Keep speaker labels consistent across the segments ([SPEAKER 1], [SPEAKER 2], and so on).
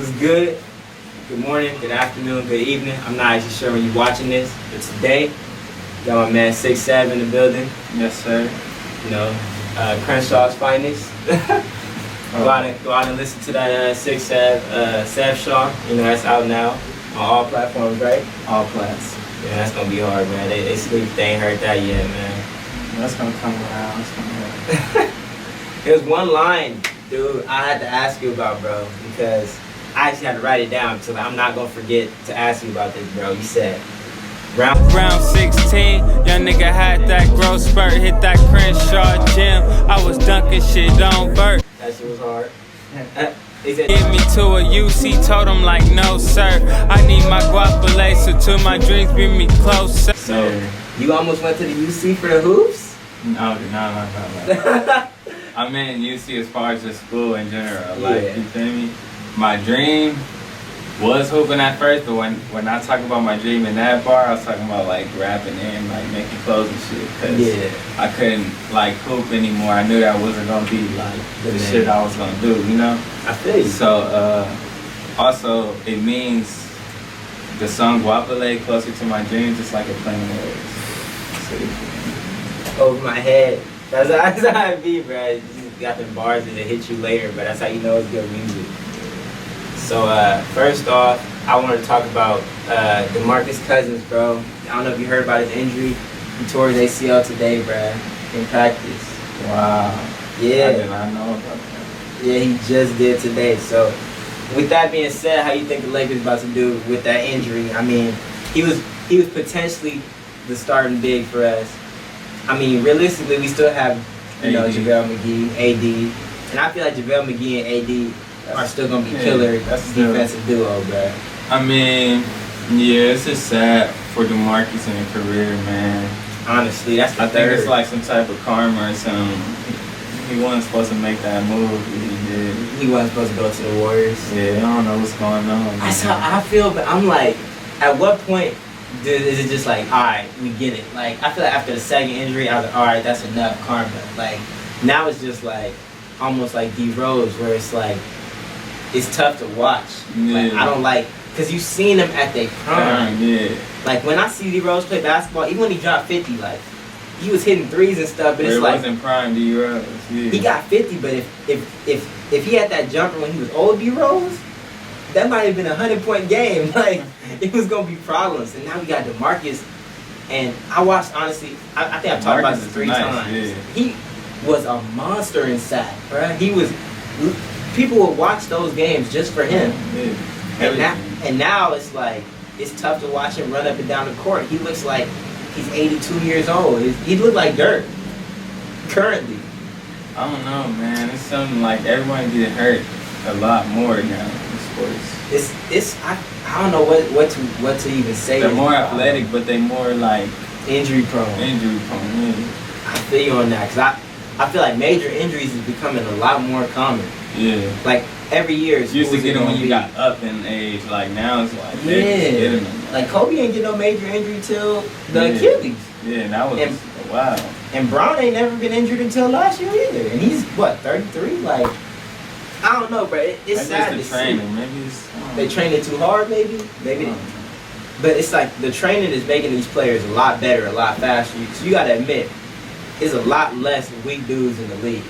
[SPEAKER 1] What's good? Good morning, good afternoon, good evening. I'm not actually sure when you're watching this, but today, got my man 6'7" in the building.
[SPEAKER 2] Yes, sir.
[SPEAKER 1] You know, Crenshaw's finest. Go out and listen to that 6'7" Sev Shaw. You know, that's out now on all platforms, right?
[SPEAKER 2] All plats.
[SPEAKER 1] Yeah, that's gonna be hard, man. They sleep, they ain't heard that yet, man.
[SPEAKER 2] That's gonna come around. That's gonna happen.
[SPEAKER 1] There's one line, dude, I had to ask you about, bro, because I actually had to write it down so I'm not gonna forget to ask you about this, bro. You said,
[SPEAKER 3] Round 16, young nigga had that growth spurt, hit that Crenshaw gym. I was dunking shit on Bert.
[SPEAKER 1] That shit was hard.
[SPEAKER 3] Get me to a UC, told him like, no sir. I need my guapole, so to my dreams bring me closer.
[SPEAKER 1] So, you almost went to the UC for the hoops?
[SPEAKER 2] No. I meant UC as far as just school in general. Like,
[SPEAKER 1] Yeah.
[SPEAKER 2] you feel me? My dream was hooping at first, but when I talk about my dream in that bar, I was talking about like rapping and like making clothes and shit. Cause I couldn't like hoop anymore. I knew that wasn't gonna be like the shit I was gonna do, you know?
[SPEAKER 1] I feel you.
[SPEAKER 2] So also it means the song Guapole closer to my dream, just like a plain words.
[SPEAKER 1] Over my head. That's how it be, bro. You just got them bars that hit you later, but that's how you know it's good music. So first off, I want to talk about Demarcus Cousins, bro. I don't know if you heard about his injury. He tore his ACL today, bro, in practice.
[SPEAKER 2] Wow.
[SPEAKER 1] Yeah.
[SPEAKER 2] I did not know about that.
[SPEAKER 1] Yeah, he just did today. So with that being said, how you think the Lakers about to do with that injury? I mean, he was potentially the starting big for us. I mean, realistically, we still have, you know, JaVale McGee, AD, and I feel like JaVale McGee and AD are still gonna be killer defensive duo, bro.
[SPEAKER 2] I mean, yeah, it's just sad for Demarcus in his career, man.
[SPEAKER 1] Honestly, that's the
[SPEAKER 2] I think
[SPEAKER 1] third.
[SPEAKER 2] it's like some type of karma or something. He wasn't supposed to make that move, but he did.
[SPEAKER 1] He wasn't supposed to go to the Warriors.
[SPEAKER 2] Yeah, I don't know what's going on.
[SPEAKER 1] That's how I feel, but I'm like, at what point is it just like, all right, we get it? Like, I feel like after the second injury, I was like, all right, that's enough karma. Like, now it's just like, almost like D Rose, where it's like, it's tough to watch.
[SPEAKER 2] Yeah.
[SPEAKER 1] Like, I don't like, because you've seen them at their prime.
[SPEAKER 2] Yeah.
[SPEAKER 1] Like, when I see D Rose play basketball, even when he dropped 50, like, he was hitting threes and stuff, but it's
[SPEAKER 2] it
[SPEAKER 1] like,
[SPEAKER 2] wasn't prime D Rose. Yeah.
[SPEAKER 1] he got 50, but if he had that jumper when he was old D Rose, that might have been a 100-point game. Like, it was gonna be problems. And now we got Demarcus, and I watched, honestly, I think I've talked about this 3 times.
[SPEAKER 2] Yeah.
[SPEAKER 1] He was a monster inside, bruh. People would watch those games just for him.
[SPEAKER 2] Yeah.
[SPEAKER 1] And now it's like, it's tough to watch him run up and down the court. He looks like he's 82 years old. He looked like dirt currently.
[SPEAKER 2] I don't know, man. It's something like everyone get hurt a lot more now in sports.
[SPEAKER 1] I don't know what to even say.
[SPEAKER 2] They're more athletic, but they're more like
[SPEAKER 1] injury prone.
[SPEAKER 2] Yeah.
[SPEAKER 1] I feel you on that, because I feel like major injuries is becoming a lot more common.
[SPEAKER 2] Yeah.
[SPEAKER 1] Like every year,
[SPEAKER 2] You used to get them when you got up in age. Like now it's like
[SPEAKER 1] yeah. Like Kobe ain't get no major injury till the Achilles.
[SPEAKER 2] Yeah, and that was wow.
[SPEAKER 1] And Bron ain't never been injured until last year either. And he's what, 33? Like, I don't know, bro. It's sad to see.
[SPEAKER 2] Maybe
[SPEAKER 1] They trained it too hard, maybe. But it's like the training is making these players a lot better, a lot faster. So you gotta admit, there's a lot less weak dudes in the league.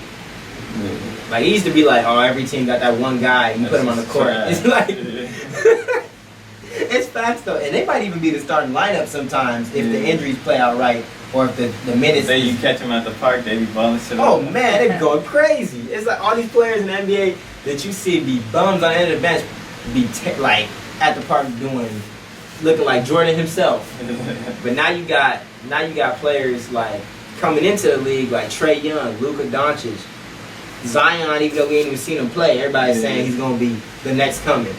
[SPEAKER 2] Yeah.
[SPEAKER 1] Like, it used to be like, oh, every team got that one guy, and you put him on the court. It's like, it's fast though. And they might even be the starting lineup sometimes if the injuries play out right, or if the minutes.
[SPEAKER 2] Say you catch them at the park, they be balling shit up.
[SPEAKER 1] Oh man, they going crazy. It's like all these players in the NBA that you see be bums on the end of the bench, like at the park looking like Jordan himself. But now you got players like coming into the league like Trae Young, Luka Doncic, Zion. Even though we ain't even seen him play, everybody's saying he's gonna be the next coming.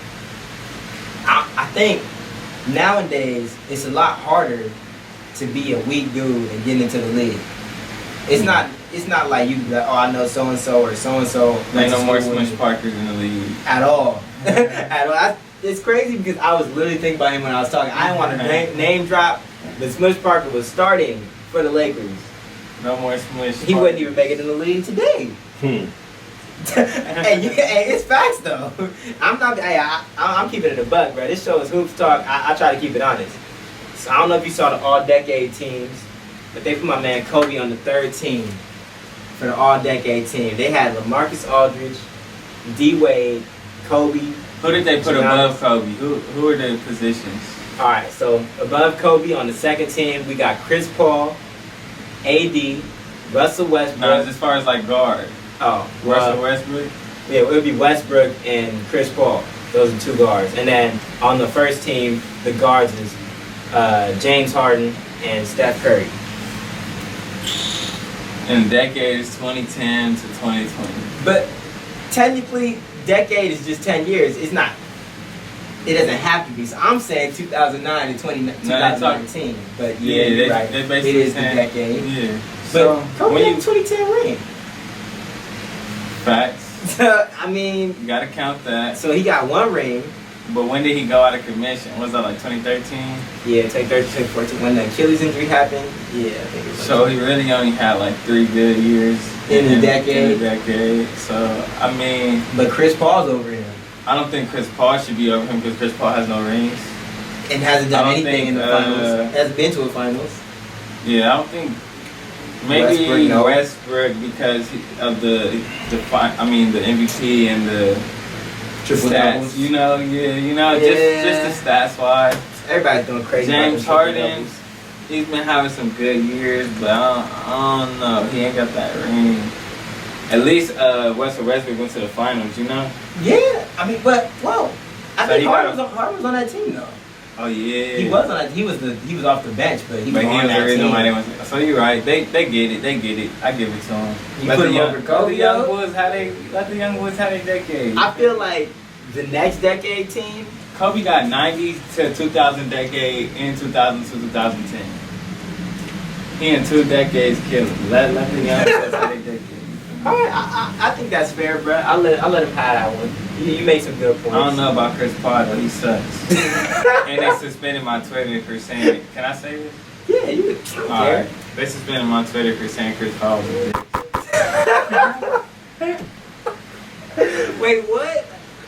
[SPEAKER 1] I think nowadays it's a lot harder to be a weak dude and get into the league. It's not like you like, oh, I know so and so or so and so.
[SPEAKER 2] Ain't no more Smush Parkers in the league
[SPEAKER 1] at all. At all. It's crazy because I was literally thinking about him when I was talking. I didn't want to name drop, but Smush Parker was starting for the Lakers.
[SPEAKER 2] No more Smush.
[SPEAKER 1] He wouldn't even make it in the league today. hey, it's facts though. I'm not. Hey, I'm keeping it a buck, bro. This show is hoops talk. I try to keep it honest. So I don't know if you saw the all-decade teams, but they put my man Kobe on the third team for the all-decade team. They had LaMarcus Aldridge, D Wade, Kobe.
[SPEAKER 2] Who did they put above Kobe? Who are the positions?
[SPEAKER 1] All right, so above Kobe on the second team, we got Chris Paul, AD, Russell Westbrook.
[SPEAKER 2] No, as far as like guard.
[SPEAKER 1] Oh,
[SPEAKER 2] Russell Westbrook?
[SPEAKER 1] Yeah, it would be Westbrook and Chris Paul. Those are two guards. And then on the first team, the guards is James Harden and Steph Curry.
[SPEAKER 2] And the decade is 2010 to 2020.
[SPEAKER 1] But technically, decade is just 10 years. It's not. It doesn't have to be. So I'm saying 2009 to 2019. But yeah, you're right. It is the decade.
[SPEAKER 2] Yeah.
[SPEAKER 1] But Kobe had a 2010 ring.
[SPEAKER 2] Facts.
[SPEAKER 1] I mean,
[SPEAKER 2] You gotta count that.
[SPEAKER 1] so he got one ring.
[SPEAKER 2] But when did he go out of commission? Was that like 2013?
[SPEAKER 1] Yeah, 2013, 2014. When the Achilles injury happened. Yeah, I think it was.
[SPEAKER 2] So he really only had like 3 good years
[SPEAKER 1] In the decade.
[SPEAKER 2] So I mean,
[SPEAKER 1] But Chris Paul's over him.
[SPEAKER 2] I don't think Chris Paul should be over him because Chris Paul has no rings.
[SPEAKER 1] And hasn't done
[SPEAKER 2] I don't
[SPEAKER 1] anything in the
[SPEAKER 2] think,
[SPEAKER 1] finals. Hasn't been to a finals.
[SPEAKER 2] Yeah, I don't think. Maybe
[SPEAKER 1] Westbrook, no.
[SPEAKER 2] Westbrook because of the MVP and the
[SPEAKER 1] Triple
[SPEAKER 2] stats.
[SPEAKER 1] doubles.
[SPEAKER 2] You know,
[SPEAKER 1] Yeah.
[SPEAKER 2] just the stats wise.
[SPEAKER 1] Everybody's going crazy.
[SPEAKER 2] James
[SPEAKER 1] about them triple
[SPEAKER 2] Harden,
[SPEAKER 1] doubles.
[SPEAKER 2] he's been having some good years, but I don't know. He ain't got that ring. At least Russell Westbrook went to the finals, you know?
[SPEAKER 1] Yeah, I mean, but well, I
[SPEAKER 2] So
[SPEAKER 1] think
[SPEAKER 2] he
[SPEAKER 1] Harden was on that team though.
[SPEAKER 2] Oh yeah.
[SPEAKER 1] He was on that. He was off the bench, but he was on
[SPEAKER 2] the
[SPEAKER 1] that
[SPEAKER 2] reason
[SPEAKER 1] team.
[SPEAKER 2] why they went. So you're right. They get it. I give it to them.
[SPEAKER 1] You put him over Kobe,
[SPEAKER 2] Let
[SPEAKER 1] though?
[SPEAKER 2] the young boys have their decade.
[SPEAKER 1] I feel like the next decade team.
[SPEAKER 2] Kobe got 90 to 2000 decade in 2000 to 2010. He in 2 decades killing. Let the young boys have their decade.
[SPEAKER 1] All right, I think that's fair, bro. I'll let him have that one. You made some good points.
[SPEAKER 2] I don't know about Chris Paul though. He sucks. And they suspended my Twitter for saying it. Can I say this?
[SPEAKER 1] Yeah, you don't
[SPEAKER 2] All
[SPEAKER 1] care.
[SPEAKER 2] right. They suspended my Twitter for saying Chris Paul was a bitch.
[SPEAKER 1] Wait, what?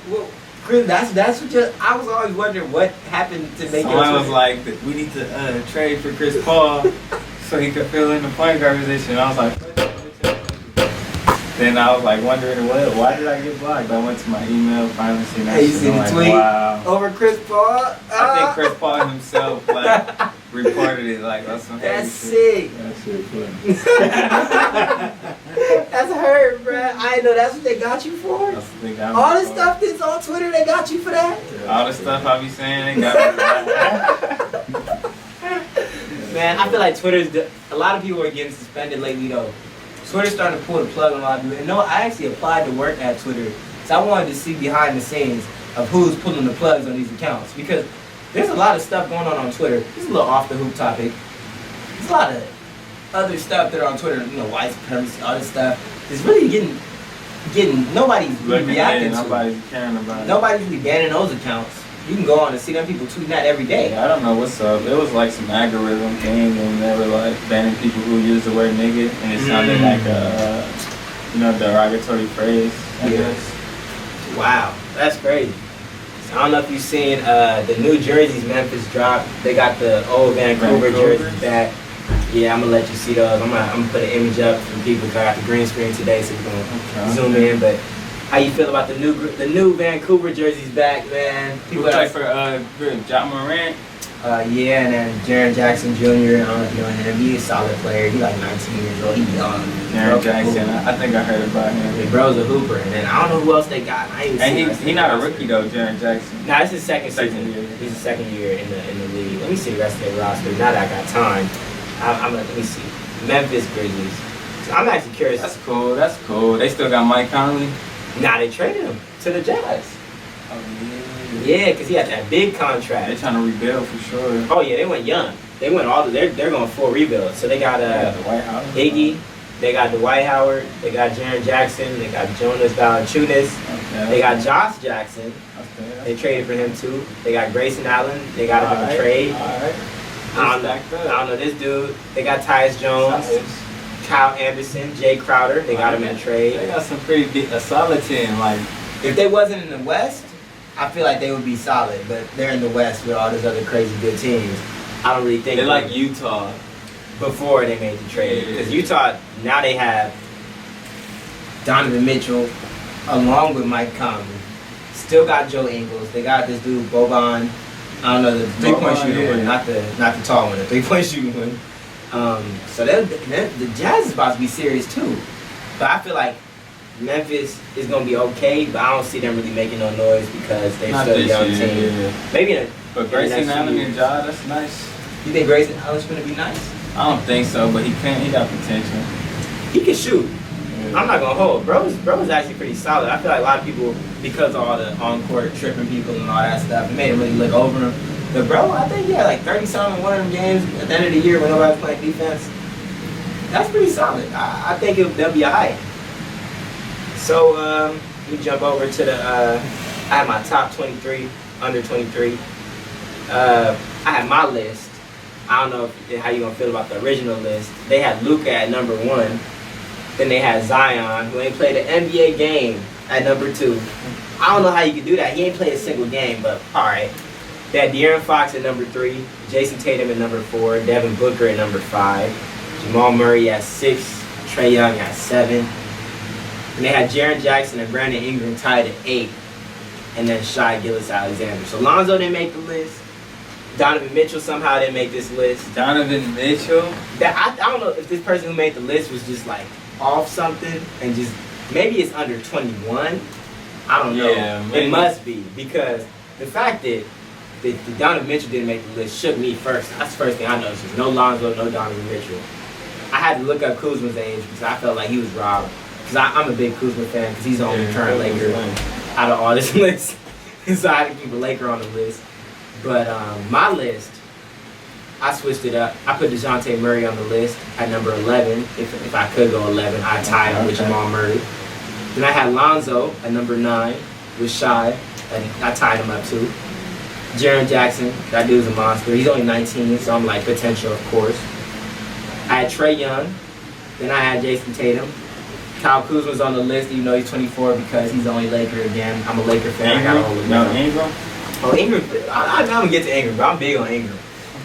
[SPEAKER 1] Well, Chris, that's what you. I was always wondering what happened to make
[SPEAKER 2] Someone
[SPEAKER 1] it.
[SPEAKER 2] was like, we need to trade for Chris Paul so he could fill in the point guard position. I was like, then I was like wondering why did I get blocked? I went to my email, finally seen that
[SPEAKER 1] Hey, you
[SPEAKER 2] shit.
[SPEAKER 1] see the
[SPEAKER 2] I'm
[SPEAKER 1] tweet
[SPEAKER 2] like, wow.
[SPEAKER 1] over Chris Paul?
[SPEAKER 2] I think Chris Paul himself like reported it like that's some heavy
[SPEAKER 1] That's
[SPEAKER 2] shit.
[SPEAKER 1] sick.
[SPEAKER 2] That shit funny.
[SPEAKER 1] That's hurt, bro. I didn't know that's what they got you for.
[SPEAKER 2] That's what they got me
[SPEAKER 1] All the
[SPEAKER 2] for.
[SPEAKER 1] stuff that's on Twitter, they got you for that.
[SPEAKER 2] All the stuff I be saying, they got me for that.
[SPEAKER 1] Man, I feel like a lot of people are getting suspended lately though. Twitter's starting to pull the plug on a lot of people. And no, I actually applied to work at Twitter, so I wanted to see behind the scenes of who's pulling the plugs on these accounts, because there's a lot of stuff going on Twitter. This is a little off the hoop topic. There's a lot of other stuff that are on Twitter, white supremacy, all this stuff. It's really getting nobody's really reacting to it.
[SPEAKER 2] Nobody's caring about it.
[SPEAKER 1] Nobody's really banning those accounts. You can go on and see them people tweeting that every day.
[SPEAKER 2] Yeah, I don't know what's up. It was like some algorithm thing, and they were like banning people who use the word nigga, and it sounded like a derogatory phrase. I guess.
[SPEAKER 1] Wow, that's crazy. So I don't know if you've seen the new jerseys Memphis dropped. They got the old Vancouver jerseys back. Yeah, I'm gonna let you see those. I'm gonna put an image up for people because I got the green screen today, so we're gonna zoom in. But how you feel about the new Vancouver jerseys back, man?
[SPEAKER 2] People play for John Morant.
[SPEAKER 1] Yeah, and then Jaren Jackson Jr. I don't know if you know him. He's a solid player. He's like 19 years old. He's young.
[SPEAKER 2] Jaren Jackson. I think I heard about him.
[SPEAKER 1] The bro's a hooper, and then I don't know who else they got.
[SPEAKER 2] And he's not a rookie though, Jaren Jackson.
[SPEAKER 1] Nah, it's his second
[SPEAKER 2] Second
[SPEAKER 1] season.
[SPEAKER 2] year.
[SPEAKER 1] He's his second year in the league. Let me see the rest of their roster. Now that I got time, let me see. Memphis Grizzlies. So I'm actually curious.
[SPEAKER 2] That's cool. That's cool. They still got Mike Conley.
[SPEAKER 1] Nah, they traded him to the Jazz.
[SPEAKER 2] Oh
[SPEAKER 1] Yeah, because he had that big
[SPEAKER 2] They're
[SPEAKER 1] contract.
[SPEAKER 2] trying to rebuild for sure.
[SPEAKER 1] Oh yeah, they went young. They went they're going full rebuild. So they got
[SPEAKER 2] the White House.
[SPEAKER 1] Iggy, they got Dwight Howard, they got Jaren Jackson, they got Jonas Valanciunas,
[SPEAKER 2] Okay.
[SPEAKER 1] they got Josh Jackson.
[SPEAKER 2] Okay.
[SPEAKER 1] They traded for him too. They got Grayson Allen. They got him in a trade.
[SPEAKER 2] Alright.
[SPEAKER 1] I don't know this dude. They got Tyus Jones. Kyle Anderson, Jay Crowder. They got him in a trade.
[SPEAKER 2] They got some a solid team. Like,
[SPEAKER 1] if they wasn't in the West, I feel like they would be solid. But they're in the West with all these other crazy good teams. I don't really think
[SPEAKER 2] they're like Utah
[SPEAKER 1] before they made the trade. Because Utah, now they have Donovan Mitchell along with Mike Conley. Still got Joe Ingles. They got this dude Boban. I don't know, the three-point shooting one, not the tall one, the three-point shooting one. So the Jazz is about to be serious too. But I feel like Memphis is going to be okay, but I don't see them really making no noise because they're still a young team.
[SPEAKER 2] Yeah.
[SPEAKER 1] Maybe
[SPEAKER 2] but Grayson Allen and Ja, that's nice.
[SPEAKER 1] You think Grayson Allen's going to be nice?
[SPEAKER 2] I don't think so, but he got potential.
[SPEAKER 1] He can shoot. Yeah. I'm not going to hold. Bro is actually pretty solid. I feel like a lot of people, because of all the on-court tripping people and all that stuff, it made him really look over him. But bro, I think he had like 30-something in one of them games at the end of the year when nobody's playing defense. That's pretty solid. I think they'll be all right. So we jump over to the. I have my top 23, under 23. I have my list. I don't know how you gonna feel about the original list. They had Luka at number 1. Then they had Zion, who ain't played an NBA game, at number 2. I don't know how you could do that. He ain't played a single game, but all right. They had De'Aaron Fox at number 3, Jason Tatum at number 4, Devin Booker at number 5, Jamal Murray at 6, Trae Young at 7. And they had Jaren Jackson and Brandon Ingram tied at 8, and then Shai Gilgeous-Alexander. So Lonzo didn't make the list. Donovan Mitchell somehow didn't make this list.
[SPEAKER 2] Donovan Mitchell?
[SPEAKER 1] I don't know if this person who made the list was just like off something and just maybe it's under 21. I don't know.
[SPEAKER 2] Yeah,
[SPEAKER 1] it must be because the fact that Donovan Mitchell didn't make the list shook me first. That's the first thing I noticed. Was no Lonzo, no Donovan Mitchell. I had to look up Kuzma's age because I felt like he was robbed. Because I'm a big Kuzma fan because he's the only current Laker out of all this list. So I had to keep a Laker on the list. But my list, I switched it up. I put DeJounte Murray on the list at number 11. If I could go 11, I'd tie him with Jamal Murray. Then I had Lonzo at number 9 with Shai. And I tied him up too. Jaren Jackson, that dude's a monster. He's only 19, so I'm like potential, of course. I had Trae Young. Then I had Jason Tatum. Kyle Kuzma's on the list, even though he's 24 because he's the only Laker again. I'm a Laker fan. I gotta hold him down.
[SPEAKER 2] Ingram?
[SPEAKER 1] Oh, Ingram. I'm gonna get to Ingram, but I'm big on Ingram.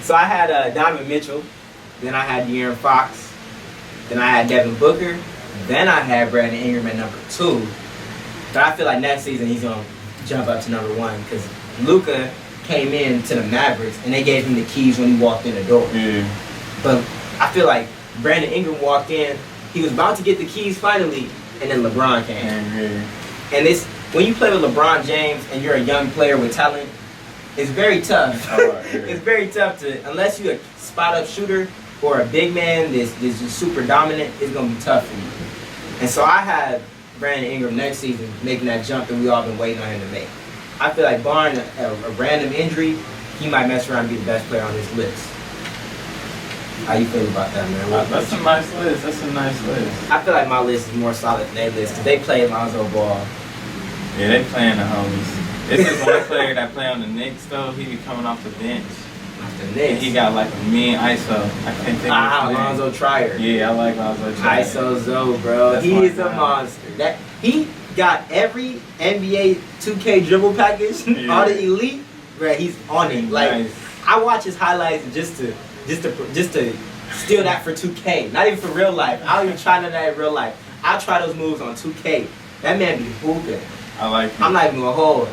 [SPEAKER 1] So I had Donovan Mitchell. Then I had De'Aaron Fox. Then I had Devin Booker. Then I had Brandon Ingram at number 2. But I feel like next season he's gonna jump up to number 1 because Luka came in to the Mavericks and they gave him the keys when he walked in the door.
[SPEAKER 2] Yeah.
[SPEAKER 1] But I feel like Brandon Ingram walked in, he was about to get the keys finally, and then LeBron came.
[SPEAKER 2] Mm-hmm.
[SPEAKER 1] And this, when you play with LeBron James and you're a young player with talent, it's very tough. It's very tough to, unless you're a spot-up shooter or a big man that's just super dominant, it's going to be tough for you. And so I had Brandon Ingram next season making that jump that we all been waiting on him to make. I feel like barring a random injury, he might mess around and be the best player on this list. How you feel about that, man?
[SPEAKER 2] That's a nice list. That's a nice list.
[SPEAKER 1] I feel like my list is more solid than their list because they play Lonzo Ball.
[SPEAKER 2] Yeah, they playing the homies. This is one player that play on the Knicks, though. He be coming off the bench.
[SPEAKER 1] Off the Knicks?
[SPEAKER 2] And he got like a mean ISO. I can't think of his name.
[SPEAKER 1] Lonzo Trier.
[SPEAKER 2] Yeah, I like Lonzo Trier.
[SPEAKER 1] ISO Zoe, bro.
[SPEAKER 2] That's
[SPEAKER 1] He is a monster. He got every NBA 2K dribble package, all the elite, bro. He's on it. Like
[SPEAKER 2] nice.
[SPEAKER 1] I watch his highlights just to steal that for 2K. Not even for real life. I don't even try none of that in real life. I'll try those moves on 2K. That man be hooping.
[SPEAKER 2] I like him.
[SPEAKER 1] I'm not even gonna hold.